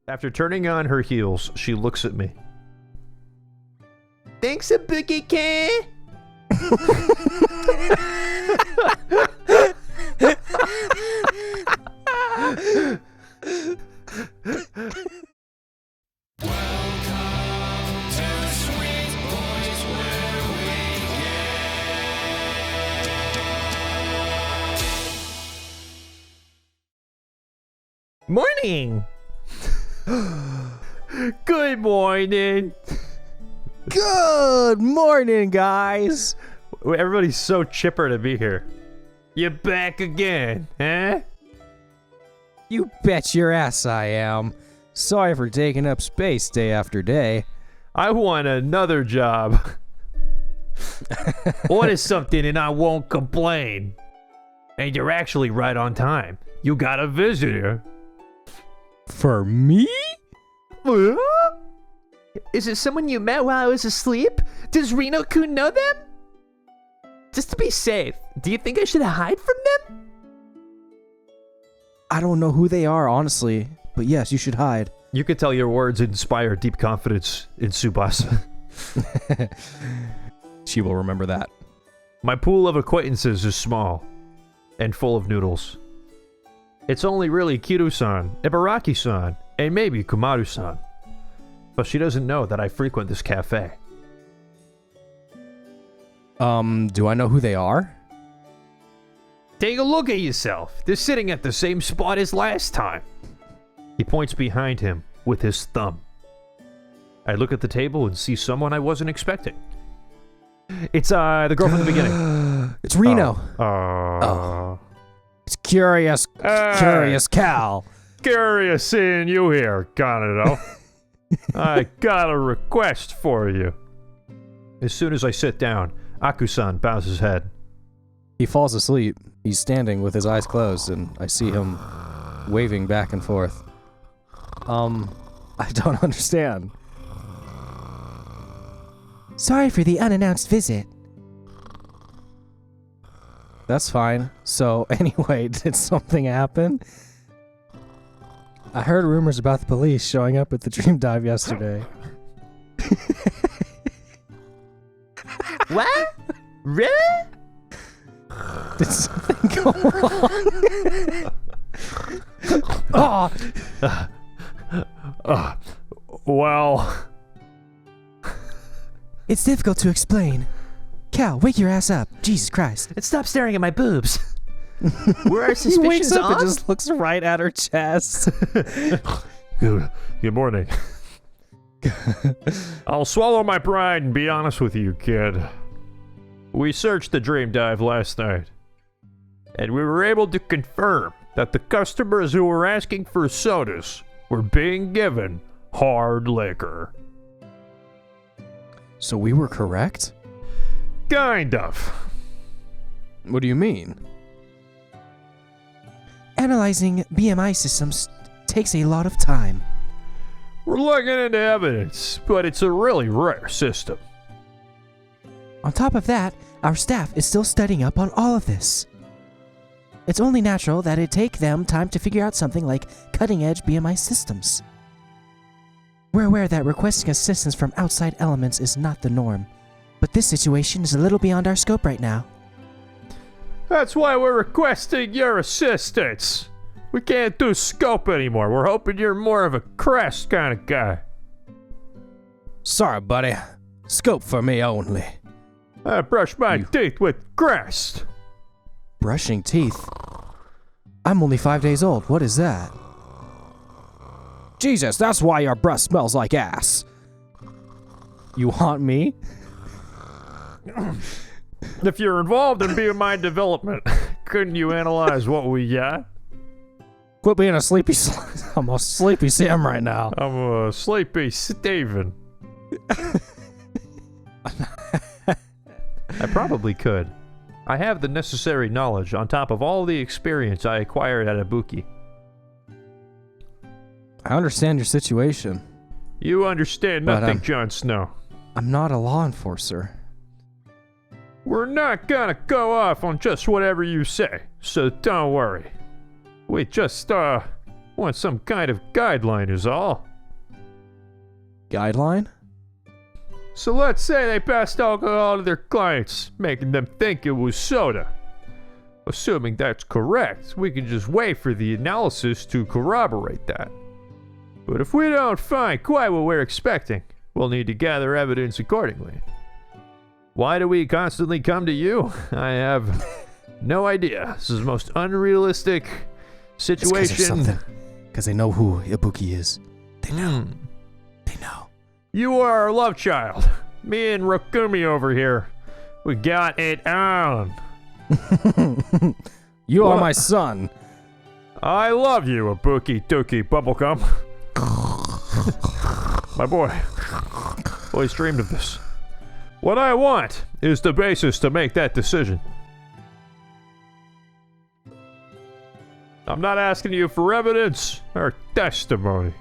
After turning on her heels, she looks at me. Thanks a boogie can. Morning. Good morning. Good morning, guys. Everybody's so chipper to be here. You back again, huh? You bet your ass I am. Sorry for taking up space day after day. I want another job. Order something and I won't complain. And you're actually right on time. You got a visitor. For me? Is it someone you met while I was asleep? Does Reno-kun know them? Just to be safe, do you think I should hide from them? I don't know who they are, honestly. But yes, you should hide. You could tell your words inspire deep confidence in Tsubasa. She will remember that. My pool of acquaintances is small and full of noodles. It's only really Kiru-san, Ibaraki-san, and maybe Kumaru-san. But she doesn't know that I frequent this cafe. Do I know who they are? Take a look at yourself. They're sitting at the same spot as last time. He points behind him with his thumb. I look at the table and see someone I wasn't expecting. It's the girl from the beginning. It's Reno. Oh. It's Curious Cal. Curious seeing you here, Kanado. I got a request for you. As soon as I sit down, Aku-san bows his head. He falls asleep. He's standing with his eyes closed, and I see him waving back and forth. I don't understand. Sorry for the unannounced visit. That's fine. So, anyway, did something happen? I heard rumors about the police showing up at the Dream Dive yesterday. What? Really? Did something go wrong? Well... It's difficult to explain. Cal, wake your ass up. Jesus Christ. And stop staring at my boobs. Were our He suspicions wakes up on? and just looks right at her chest. Good morning. I'll swallow my pride and be honest with you, kid. We searched the Dream Dive last night, and we were able to confirm that the customers who were asking for sodas were being given hard liquor. So we were correct? Kind of. What do you mean? Analyzing BMI systems takes a lot of time. We're looking into evidence, but it's a really rare system. On top of that, our staff is still studying up on all of this. It's only natural that it take them time to figure out something like cutting-edge BMI systems. We're aware that requesting assistance from outside elements is not the norm, but this situation is a little beyond our scope right now. That's why we're requesting your assistance. We can't do scope anymore. We're hoping you're more of a crest kind of guy. Sorry, buddy. Scope for me only. I brush my teeth with crest. Brushing teeth? I'm only 5 days old. What is that? Jesus, that's why your breath smells like ass. You want me? If you're involved in BMI development, couldn't you analyze what we got? Quit being a sleepy I'm a sleepy Sam right now. I'm a sleepy Steven. I probably could. I have the necessary knowledge on top of all the experience I acquired at Ibuki. I understand your situation. You understand But, nothing, Jon Snow. I'm not a law enforcer. We're not gonna go off on just whatever you say, so don't worry. We just, Want some kind of guideline is all. Guideline? So let's say they passed alcohol to their clients, making them think it was soda. Assuming that's correct, we can just wait for the analysis to corroborate that. But if we don't find quite what we're expecting, we'll need to gather evidence accordingly. Why do we constantly come to you? I have no idea. This is the most unrealistic situation. Because they know who Ibuki is. They know. They know. You are our love child. Me and Rokumi over here. We got it on. You are my son. I love you, Ibuki Dookie Bubblegum. My boy. Always dreamed of this. What I want is the basis to make that decision. I'm not asking you for evidence or testimony.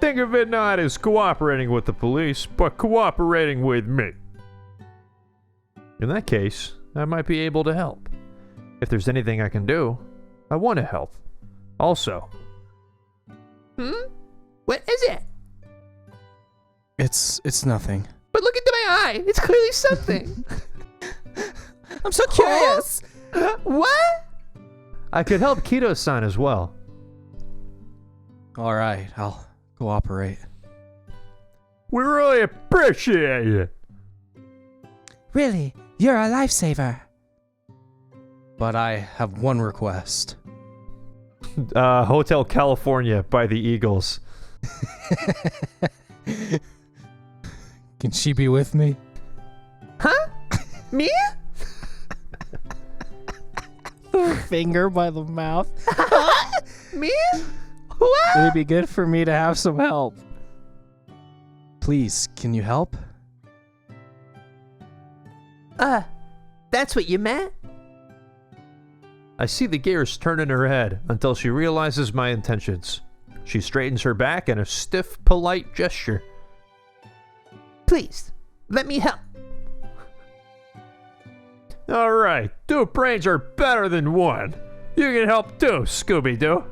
Think of it not as cooperating with the police, but cooperating with me. In that case, I might be able to help. If there's anything I can do, I want to help. Also. What is it? It's nothing. But look into my eye. It's clearly something. I'm so curious. What? I could help Kido-san as well. All right, I'll cooperate. We really appreciate it. Really, you're a lifesaver. But I have one request. Hotel California by the Eagles. Can she be with me? Huh? Me? Finger by the mouth. Me? What? It'd be good for me to have some help. Please, can you help? That's what you meant? I see the gears turn in her head until she realizes my intentions. She straightens her back in a stiff, polite gesture. Please, let me help. Alright, 2 brains are better than 1. You can help too, Scooby-Doo.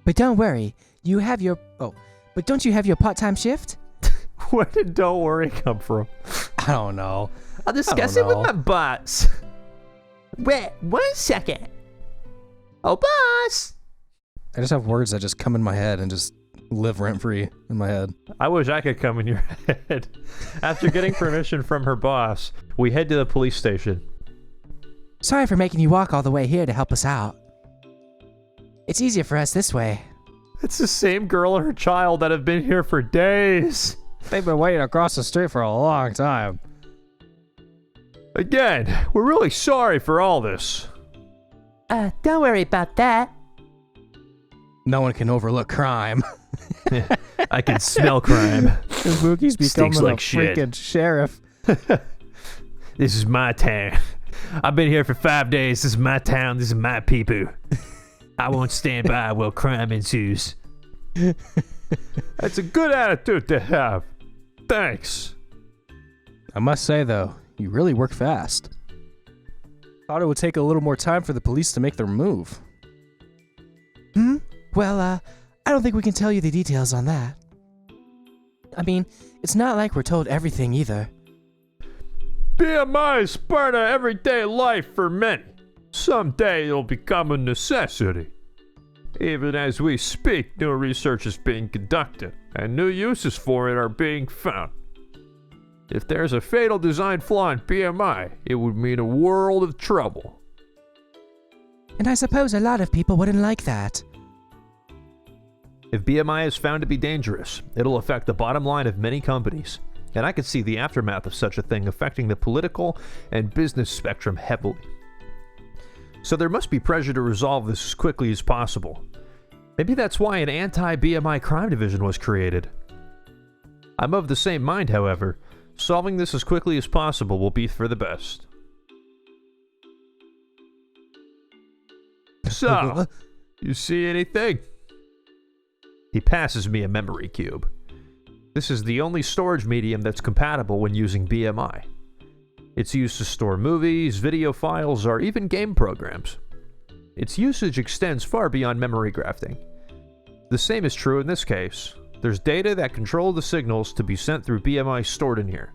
But don't worry, you have your... Oh, but don't you have your part-time shift? Where did "don't worry" come from? I don't know. I'll discuss it with my boss. Wait, 1 second. Oh, boss! I just have words that just come in my head and just live rent-free in my head. I wish I could come in your head. After getting permission from her boss, we head to the police station. Sorry for making you walk all the way here to help us out. It's easier for us this way. It's the same girl and her child that have been here for days. They've been waiting across the street for a long time. Again, we're really sorry for all this. Don't worry about that. No one can overlook crime. I can smell crime. Ibuki's becoming Stinks like a shit. freaking sheriff. This is my town. I've been here for 5 days. This is my town. This is my people. I won't stand by while crime ensues. That's a good attitude to have. Thanks. I must say, though, you really work fast. Thought it would take a little more time for the police to make their move. Well, I don't think we can tell you the details on that. I mean, it's not like we're told everything either. BMI is part of everyday life for many. Someday it'll become a necessity. Even as we speak, new research is being conducted, and new uses for it are being found. If there's a fatal design flaw in BMI, it would mean a world of trouble. And I suppose a lot of people wouldn't like that. If BMI is found to be dangerous, it'll affect the bottom line of many companies, and I could see the aftermath of such a thing affecting the political and business spectrum heavily. So there must be pressure to resolve this as quickly as possible. Maybe that's why an anti-BMI crime division was created. I'm of the same mind, however. Solving this as quickly as possible will be for the best. So, you see anything? He passes me a memory cube. This is the only storage medium that's compatible when using BMI. It's used to store movies, video files, or even game programs. Its usage extends far beyond memory grafting. The same is true in this case. There's data that control the signals to be sent through BMI stored in here.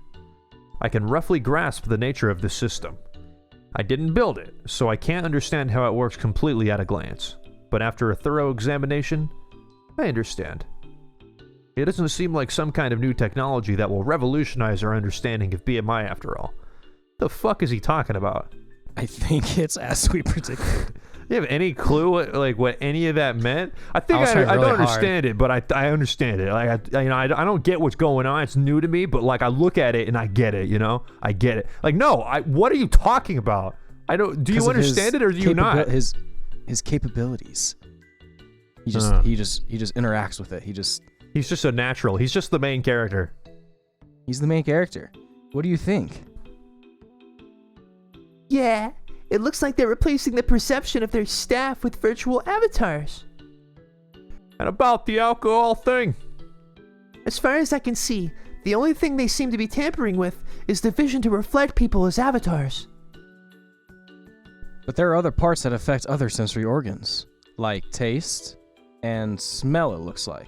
I can roughly grasp the nature of this system. I didn't build it, so I can't understand how it works completely at a glance. But after a thorough examination, I understand. It doesn't seem like some kind of new technology that will revolutionize our understanding of BMI after all. The fuck is he talking about? I think it's as we predicted. You have any clue what any of that meant? I think was I trying don't really understand it, but I understand it. Like I don't get what's going on. It's new to me, but like I look at it and I get it. You know, I get it. Like no, what are you talking about? I don't. Do you understand it or do you not? His capabilities. He just interacts with it. He's just a natural. He's just the main character. He's the main character. What do you think? Yeah, it looks like they're replacing the perception of their staff with virtual avatars. And about the alcohol thing? As far as I can see, the only thing they seem to be tampering with is the vision to reflect people as avatars. But there are other parts that affect other sensory organs, like taste and smell, it looks like.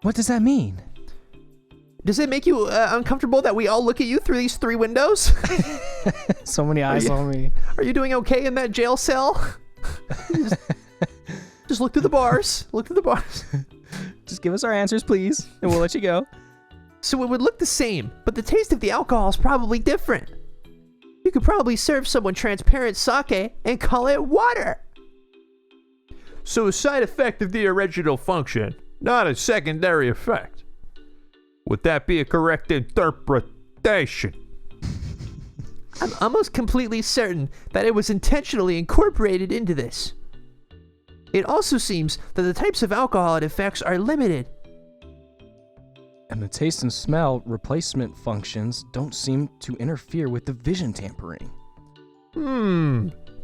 What does that mean? Does it make you uncomfortable that we all look at you through these 3 windows? So many eyes on me. Are you doing okay in that jail cell? just look through the bars. Look through the bars. Just give us our answers, please, and we'll let you go. So it would look the same, but the taste of the alcohol is probably different. You could probably serve someone transparent sake and call it water. So a side effect of the original function, not a secondary effect. Would that be a correct interpretation? I'm almost completely certain that it was intentionally incorporated into this. It also seems that the types of alcohol it affects are limited. And the taste and smell replacement functions don't seem to interfere with the vision tampering.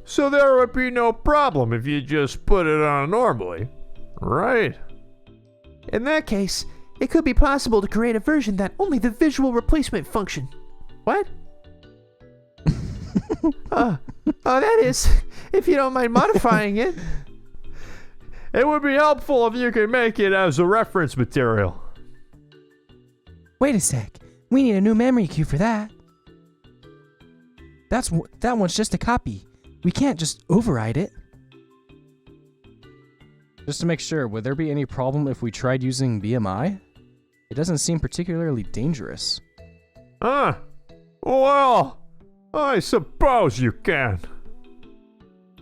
So there would be no problem if you just put it on normally, right? In that case, it could be possible to create a version that only the visual replacement function. What? That is, if you don't mind modifying it. It would be helpful if you could make it as a reference material. Wait a sec. We need a new memory cube for that. That one's just a copy. We can't just override it. Just to make sure, would there be any problem if we tried using BMI? It doesn't seem particularly dangerous. Well, I suppose you can.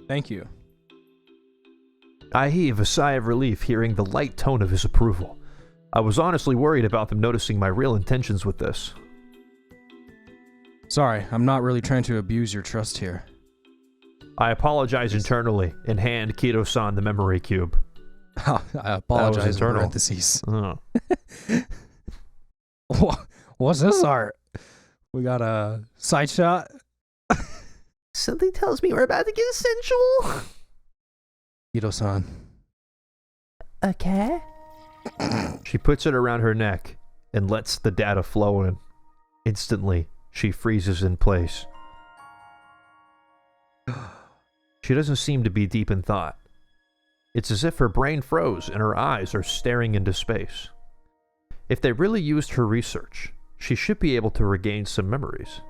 Thank you. I heave a sigh of relief hearing the light tone of his approval. I was honestly worried about them noticing my real intentions with this. Sorry, I'm not really trying to abuse your trust here. I apologize internally and hand Kito-san the memory cube. I apologize in internal. parentheses. Oh. What's this art? We got a side shot. Something tells me we're about to get sensual. Ito-san. Okay. She puts it around her neck and lets the data flow in. Instantly, she freezes in place. She doesn't seem to be deep in thought. It's as if her brain froze and her eyes are staring into space. If they really used her research, she should be able to regain some memories.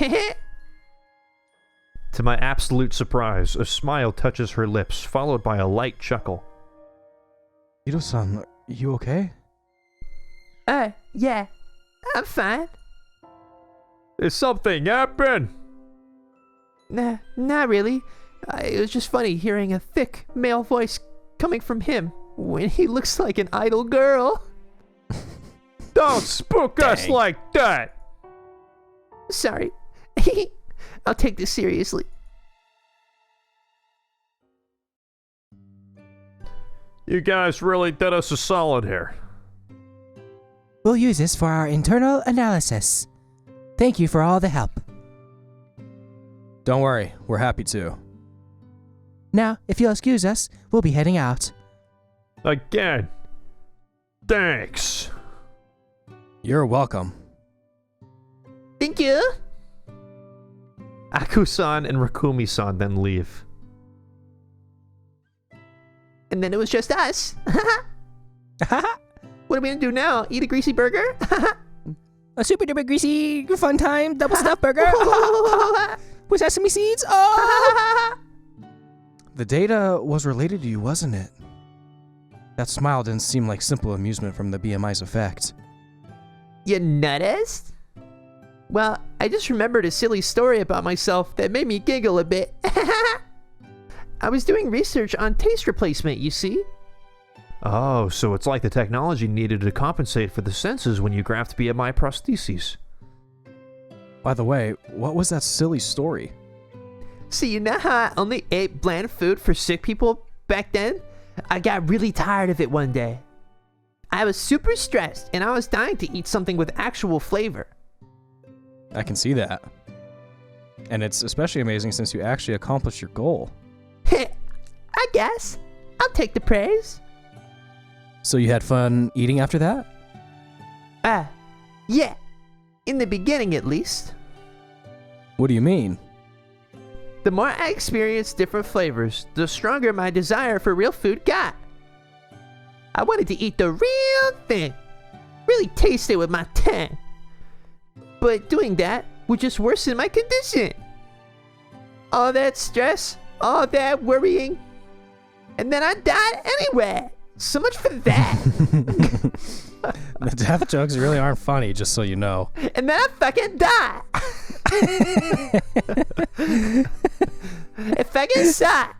To my absolute surprise, a smile touches her lips, followed by a light chuckle. Ito-san, you okay? Yeah. I'm fine. Did something happen? Nah, not really. It was just funny hearing a thick male voice coming from him when he looks like an idle girl. Don't spook us like that! Sorry. I'll take this seriously. You guys really did us a solid here. We'll use this for our internal analysis. Thank you for all the help. Don't worry, we're happy to. Now, if you'll excuse us, we'll be heading out. Again. Thanks. You're welcome. Thank you. Aku-san and Rakumi-san then leave. And then it was just us. What are we gonna do now? Eat a greasy burger? A super duper greasy fun time double stuffed burger with sesame seeds. Oh! The data was related to you, wasn't it? That smile didn't seem like simple amusement from the BMI's effect. You noticed? Well, I just remembered a silly story about myself that made me giggle a bit. I was doing research on taste replacement, you see? Oh, so it's like the technology needed to compensate for the senses when you graft BMI prostheses. By the way, what was that silly story? See, you know how I only ate bland food for sick people back then? I got really tired of it one day. I was super stressed and I was dying to eat something with actual flavor. I can see that. And it's especially amazing since you actually accomplished your goal. I guess. I'll take the praise. So you had fun eating after that? Yeah. In the beginning, at least. What do you mean? The more I experienced different flavors, the stronger my desire for real food got. I wanted to eat the real thing. Really taste it with my tongue. But doing that would just worsen my condition. All that stress, all that worrying, and then I died anyway. So much for that. The death jokes really aren't funny, just so you know. And then I fucking die. It fucking sucked.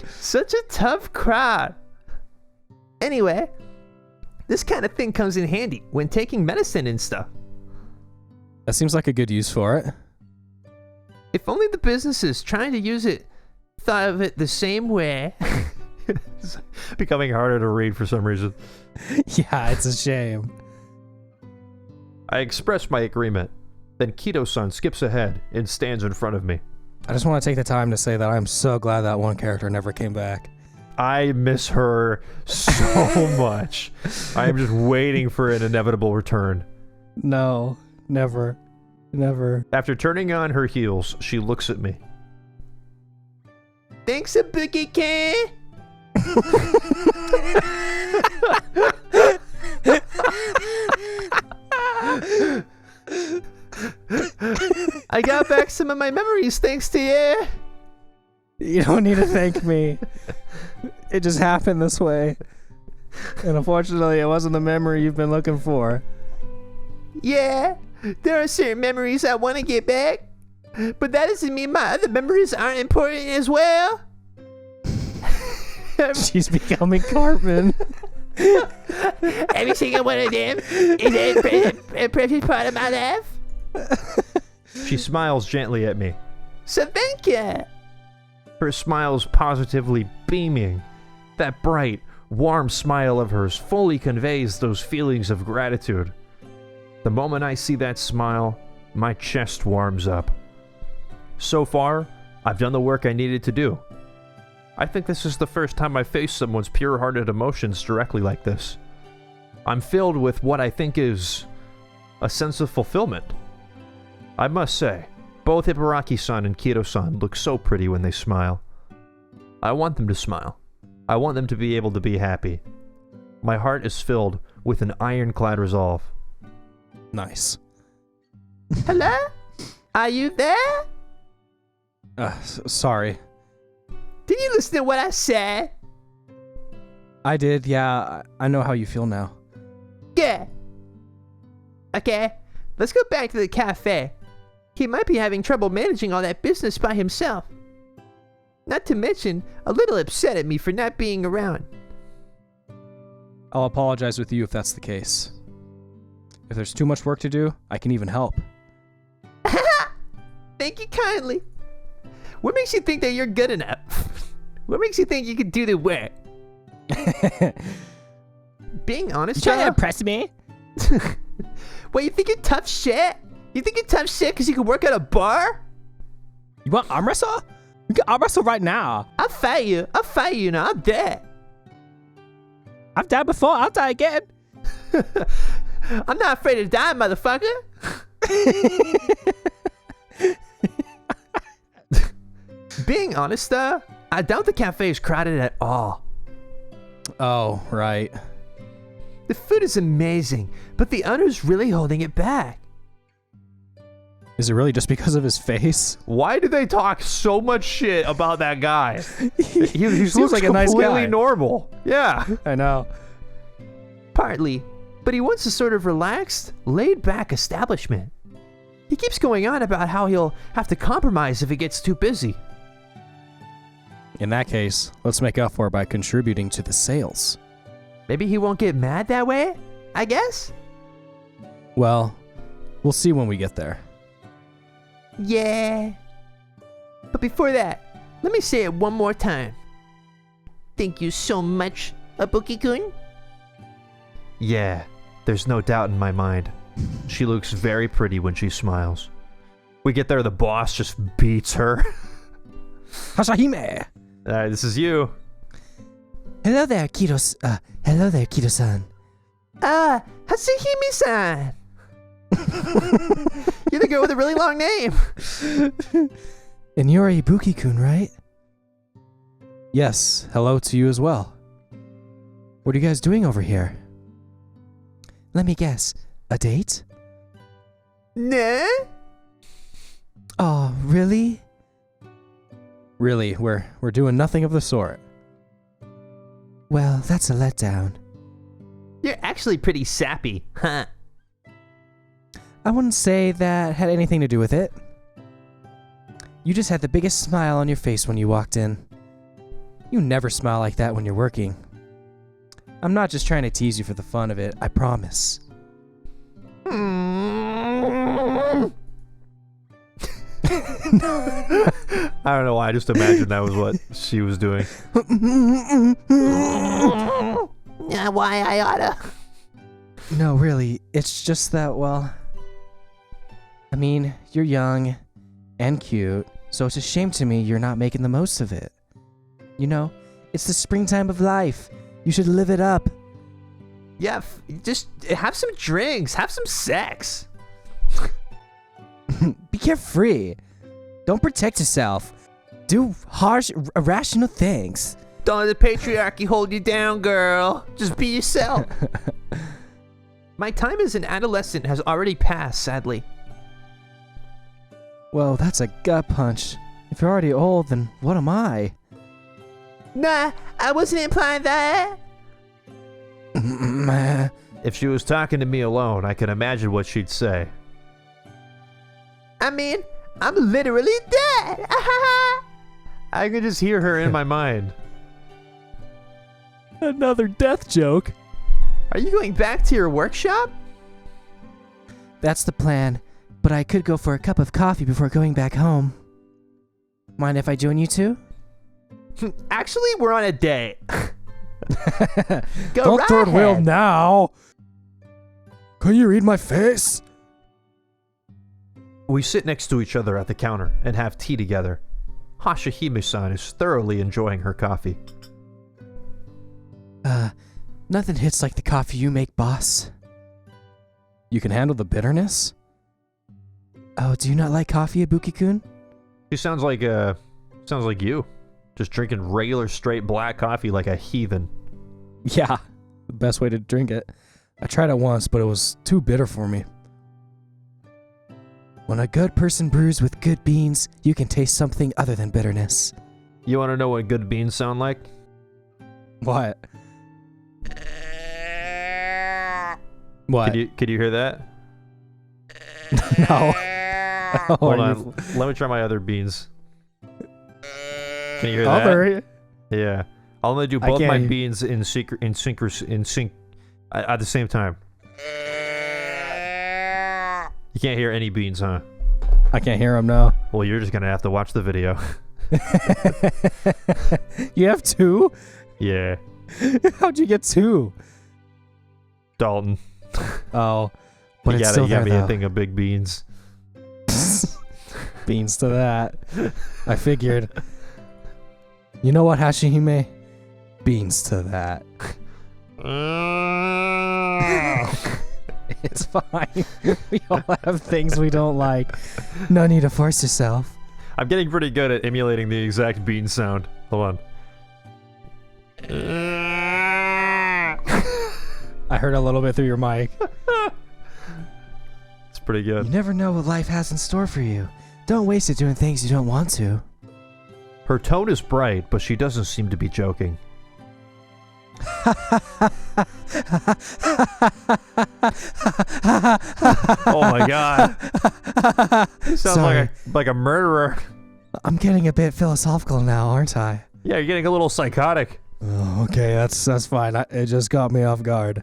Such a tough crowd. Anyway, this kind of thing comes in handy when taking medicine and stuff. That seems like a good use for it. If only the businesses trying to use it thought of it the same way. It's becoming harder to read for some reason. Yeah, it's a shame. I express my agreement. Then Keto-san skips ahead and stands in front of me. I just want to take the time to say that I'm so glad that one character never came back. I miss her so much. I am just waiting for an inevitable return. No, never. Never. After turning on her heels, she looks at me. Thanks a boogie can. I got back some of my memories thanks to you. You don't need to thank me. It just happened this way. And unfortunately, it wasn't the memory you've been looking for. Yeah, there are certain memories I want to get back, but that doesn't mean my other memories aren't important as well. She's becoming Cartman. Every single one of them is a precious part of my life. She smiles gently at me. So thank you. Her smile's positively beaming. That bright, warm smile of hers fully conveys those feelings of gratitude. The moment I see that smile, my chest warms up. So far, I've done the work I needed to do. I think this is the first time I faced someone's pure-hearted emotions directly like this. I'm filled with what I think is a sense of fulfillment. I must say, both Ibaraki-san and Kiro-san look so pretty when they smile. I want them to smile. I want them to be able to be happy. My heart is filled with an ironclad resolve. Nice. Hello? Are you there? Sorry. Did you listen to what I said? I did, yeah. I know how you feel now. Good. Okay, let's go back to the cafe. He might be having trouble managing all that business by himself. Not to mention, a little upset at me for not being around. I'll apologize with you if that's the case. If there's too much work to do, I can even help. Thank you kindly. What makes you think that you're good enough? What makes you think you can do the work? Being honest, You trying to Joe? impress me? What, you think you're tough shit? You think you're tough shit because you can work at a bar? You want arm wrestle? You can arm wrestle right now. I'll fight you. I'll fight you now. I'm dead. I've died before. I'll die again. I'm not afraid to die, motherfucker. Being honest, I doubt the cafe is crowded at all. Oh, right. The food is amazing, but the owner's really holding it back. Is it really just because of his face? Why do they talk so much shit about that guy? He Seems looks like a nice completely guy. normal. Yeah. I know. Partly, but he wants a sort of relaxed, laid-back establishment. He keeps going on about how he'll have to compromise if it gets too busy. In that case, let's make up for it by contributing to the sales. Maybe he won't get mad that way, I guess? Well, we'll see when we get there. Yeah. But before that, let me say it one more time. Thank you so much, Abuki-kun. Yeah, there's no doubt in my mind. She looks very pretty when she smiles. We get there, the boss just beats her. Hashihime! Alright, this is you. Hello there, hello there, Kido-san. Hashihime-san. You're the girl with a really long name. And you're Ibuki-kun, right? Yes, hello to you as well. What are you guys doing over here? Let me guess. A date? Nah. Oh, really? Really, we're doing nothing of the sort. Well, that's a letdown. You're actually pretty sappy, huh? I wouldn't say that had anything to do with it. You just had the biggest smile on your face when you walked in. You never smile like that when you're working. I'm not just trying to tease you for the fun of it, I promise. I don't know why, I just imagined that was what she was doing. Yeah, why I oughta. No, really, it's just that, well... I mean, you're young and cute, so it's a shame to me you're not making the most of it. You know, it's the springtime of life. You should live it up. Yeah, just have some drinks, have some sex. Be carefree. Don't protect yourself. Do harsh, irrational things. Don't let the patriarchy hold you down, girl. Just be yourself. My time as an adolescent has already passed, sadly. Well, that's a gut punch. If you're already old, then what am I? Nah, I wasn't implying that. If she was talking to me alone, I can imagine what she'd say. I mean, I'm literally dead. I could just hear her in my mind. Another death joke. Are you going back to your workshop? That's the plan, but I could go for a cup of coffee before going back home. Mind if I join you too? Actually, we're on a date. Go Don't right third wheel ahead. now. Can you read my face? We sit next to each other at the counter and have tea together. Hashihime-san is thoroughly enjoying her coffee. Nothing hits like the coffee you make, boss. You can handle the bitterness? Oh, do you not like coffee, Ibuki-kun? She sounds like you. Just drinking regular straight black coffee like a heathen. Yeah, the best way to drink it. I tried it once, but it was too bitter for me. When a good person brews with good beans, you can taste something other than bitterness. You want to know what good beans sound like? What? What? Could you hear that? No. Hold on. Let me try my other beans. Can you hear that? Other? Yeah. I'll only do I both can't my hear- beans in sync at the same time. You can't hear any beans, huh? I can't hear him now. Well, you're just gonna have to watch the video. You have two? Yeah. How'd you get two? Dalton. Oh, But you it's gotta, still you gotta there, be a though. thing of big beans. beans to that. I figured. You know what, Hashihime? Beans to that. It's fine. We all have things we don't like. No need to force yourself. I'm getting pretty good at emulating the exact bean sound. Hold on. I heard a little bit through your mic. It's pretty good. You never know what life has in store for you. Don't waste it doing things you don't want to. Her tone is bright, but she doesn't seem to be joking. Oh my god. You sound Sorry. like a murderer. I'm getting a bit philosophical now, aren't I? Yeah, you're getting a little psychotic. Oh, okay, that's fine. It just got me off guard.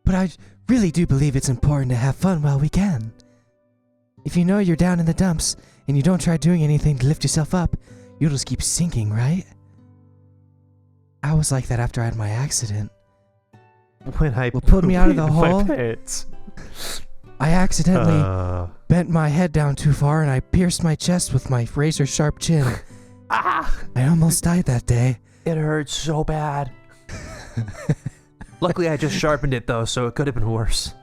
But I really do believe it's important to have fun while we can. If you know you're down in the dumps and you don't try doing anything to lift yourself up, you'll just keep sinking, right? I was like that after I had my accident. When I What pulled me out of the pooped in my hole? pants. I accidentally bent my head down too far and I pierced my chest with my razor-sharp chin. Ah! I almost died that day. It hurts so bad. Luckily, I just sharpened it though, so it could have been worse.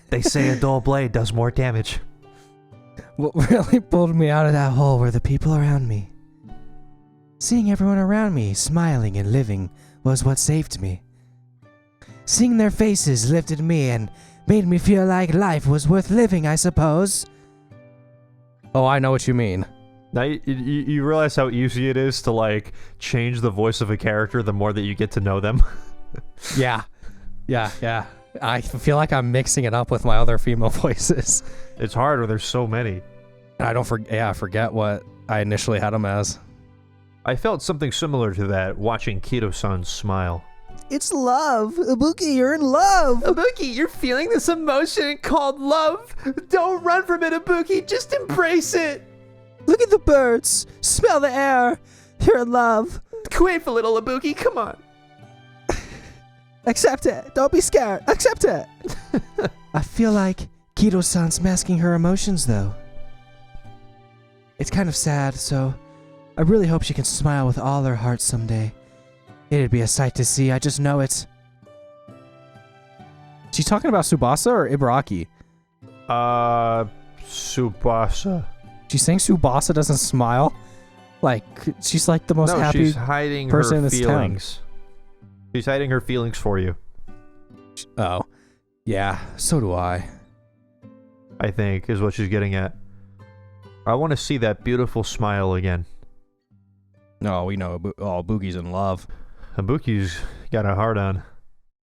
They say a dull blade does more damage. What really pulled me out of that hole were the people around me. Seeing everyone around me smiling and living was what saved me. Seeing their faces lifted me and made me feel like life was worth living, I suppose. Oh, I know what you mean. Now you realize how easy it is to like change the voice of a character the more that you get to know them. Yeah. I feel like I'm mixing it up with my other female voices. It's hard when there's so many. I forget what I initially had them as. I felt something similar to that watching Kido-san smile. It's love. Ibuki, you're in love. Ibuki, you're feeling this emotion called love? Don't run from it, Ibuki. Just embrace it. Look at the birds. Smell the air. You're in love. Quaff a little, Ibuki. Come on. Accept it. Don't be scared. Accept it. I feel like Kido-san's masking her emotions, though. It's kind of sad, so I really hope she can smile with all her heart someday. It'd be a sight to see, I just know it. She's talking about Tsubasa or Ibaraki? Tsubasa. She's saying Tsubasa doesn't smile? Like, she's like the most No, happy she's hiding person in her this feelings. She's hiding her feelings for you, Oh. Yeah, so do I. I think, is what she's getting at. I want to see that beautiful smile again. No, we know Boogie's in love. Ibuki's got a heart on.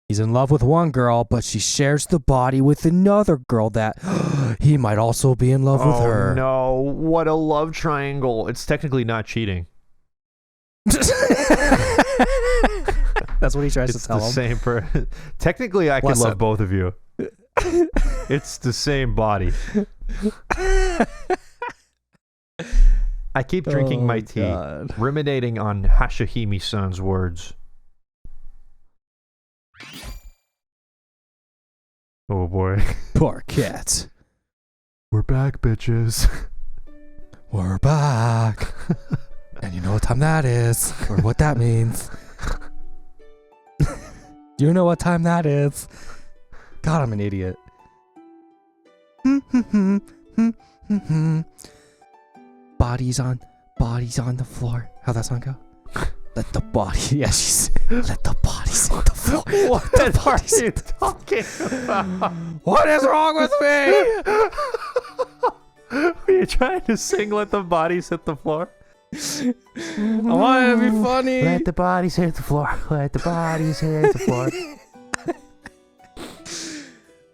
He's in love with one girl, but she shares the body with another girl that he might also be in love with her. Oh no, what a love triangle. It's technically not cheating. That's what he tries It's to tell the him. same Technically, I can Listen. love both of you. It's the same body. I keep drinking my tea, God. ruminating on Hashihime-san's words. Oh boy. Parquet. We're back, bitches. We're back. And you know what time that is, or what that means. You know what time that is. God, I'm an idiot. Bodies on the floor. How'd that song go? Let the body. Yeah, she's. Let the bodies hit the floor. What are you talking about? What is wrong with me? Were you trying to sing Let the Bodies Hit the Floor? I want it to be funny. Let the bodies hit the floor. Let the bodies hit the floor.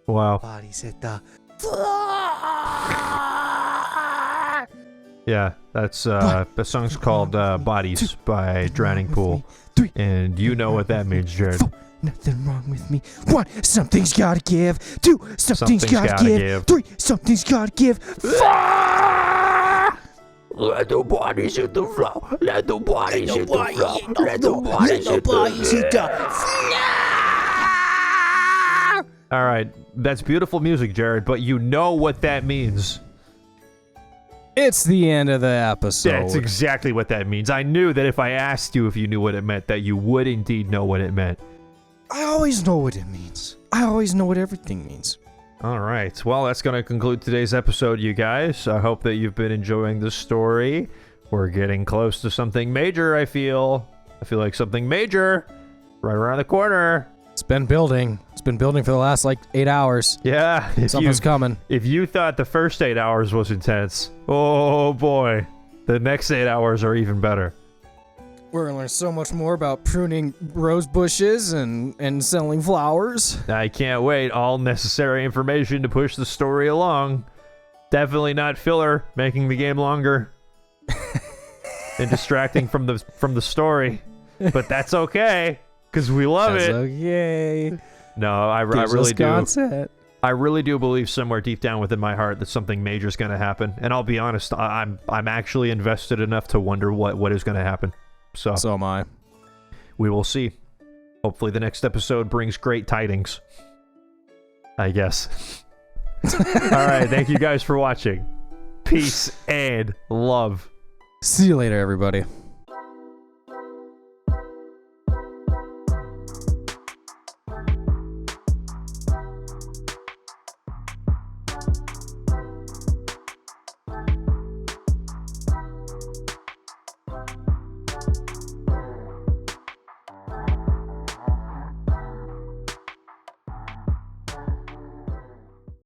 Wow. Bodies hit the Yeah, that's the song's called Bodies by Drowning Pool. And you know what that means, Jared. Nothing wrong with me. 1, something's gotta give. 2, something's gotta give. 3, something's gotta give. 4! Let the bodies hit the floor. Let the bodies hit the floor. Let the bodies hit the floor. All right, that's beautiful music, Jared, but you know what that means. It's the end of the episode. That's exactly what that means. I knew that if I asked you if you knew what it meant, that you would indeed know what it meant. I always know what it means. I always know what everything means. All right. Well, that's going to conclude today's episode, you guys. I hope that you've been enjoying the story. We're getting close to something major, I feel. I feel like something major right around the corner. It's been building. It's been building for the last, 8 hours. Yeah. Something's coming. If you thought the first 8 hours was intense, oh boy, the next 8 hours are even better. We're going to learn so much more about pruning rose bushes and selling flowers. I can't wait. All necessary information to push the story along. Definitely not filler, making the game longer and distracting from the story. But that's okay, because we love That's it. okay. No, I Gives really us do. content. I really do believe somewhere deep down within my heart that something major is going to happen. And I'll be honest, I'm actually invested enough to wonder what is going to happen. So am I. we will see. Hopefully the next episode brings great tidings. I guess. All right, thank you guys for watching. Peace and love. See you later, everybody.